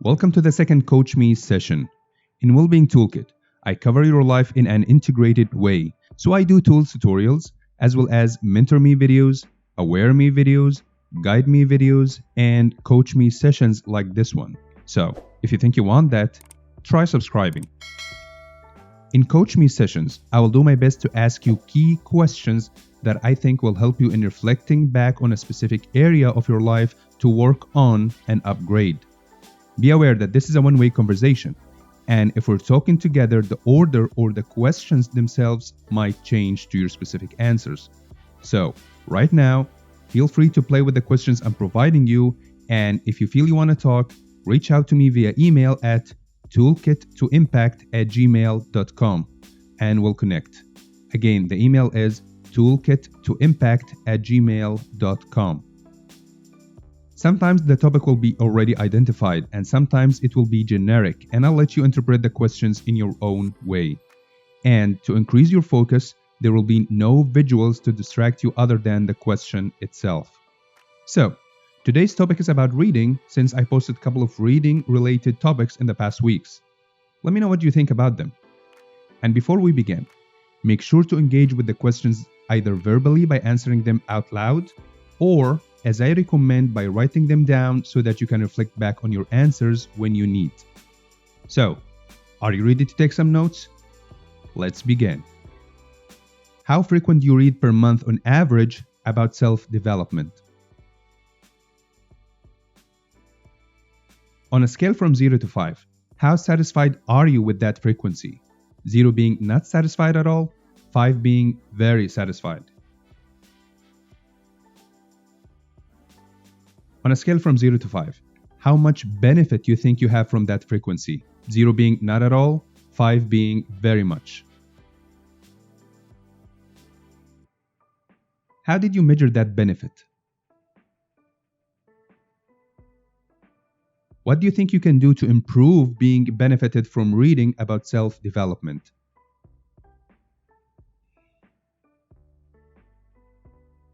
Welcome to the second Coach Me session. In WellBeing Toolkit, I cover your life in an integrated way. So I do tools tutorials, as well as Mentor Me videos, Aware Me videos, Guide Me videos, and Coach Me sessions like this one. So if you think you want that, try subscribing. In Coach Me sessions, I will do my best to ask you key questions that I think will help you in reflecting back on a specific area of your life to work on and upgrade. Be aware that this is a one-way conversation, and if we're talking together, the order or the questions themselves might change to your specific answers. So, right now, feel free to play with the questions I'm providing you, and if you feel you want to talk, reach out to me via email at toolkittoimpact@gmail.com and we'll connect. Again, the email is toolkittoimpact@gmail.com. Sometimes the topic will be already identified and sometimes it will be generic, and I'll let you interpret the questions in your own way. And to increase your focus, there will be no visuals to distract you other than the question itself. So, today's topic is about reading, since I posted a couple of reading related topics in the past weeks. Let me know what you think about them. And before we begin, make sure to engage with the questions either verbally by answering them out loud, or as I recommend, by writing them down so that you can reflect back on your answers when you need. So, are you ready to take some notes? Let's begin. How frequent do you read per month on average about self-development? On a scale from 0 to 5, how satisfied are you with that frequency? 0 being not satisfied at all, 5 being very satisfied. On a scale from 0 to 5, how much benefit you think you have from that frequency? 0 being not at all, 5 being very much. How did you measure that benefit? What do you think you can do to improve being benefited from reading about self-development?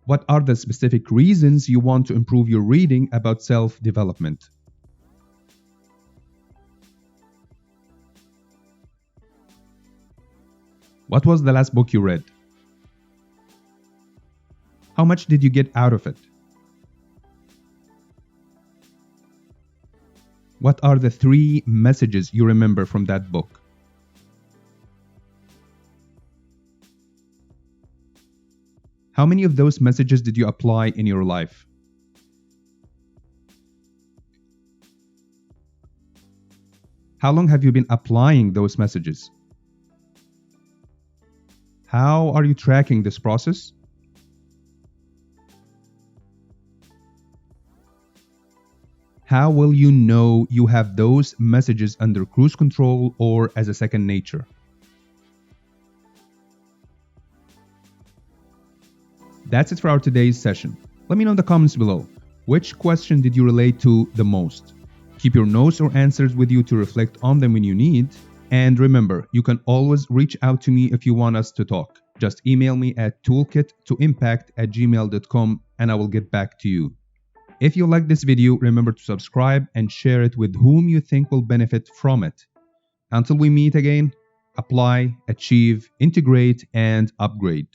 What are the specific reasons you want to improve your reading about self-development? What was the last book you read? How much did you get out of it? What are the 3 messages you remember from that book? How many of those messages did you apply in your life? How long have you been applying those messages? How are you tracking this process? How will you know you have those messages under cruise control or as a second nature? That's it for our today's session. Let me know in the comments below, which question did you relate to the most? Keep your notes or answers with you to reflect on them when you need. And remember, you can always reach out to me if you want us to talk. Just email me at toolkittoimpact@gmail.com and I will get back to you. If you like this video, remember to subscribe and share it with whom you think will benefit from it. Until we meet again, apply, achieve, integrate, and upgrade.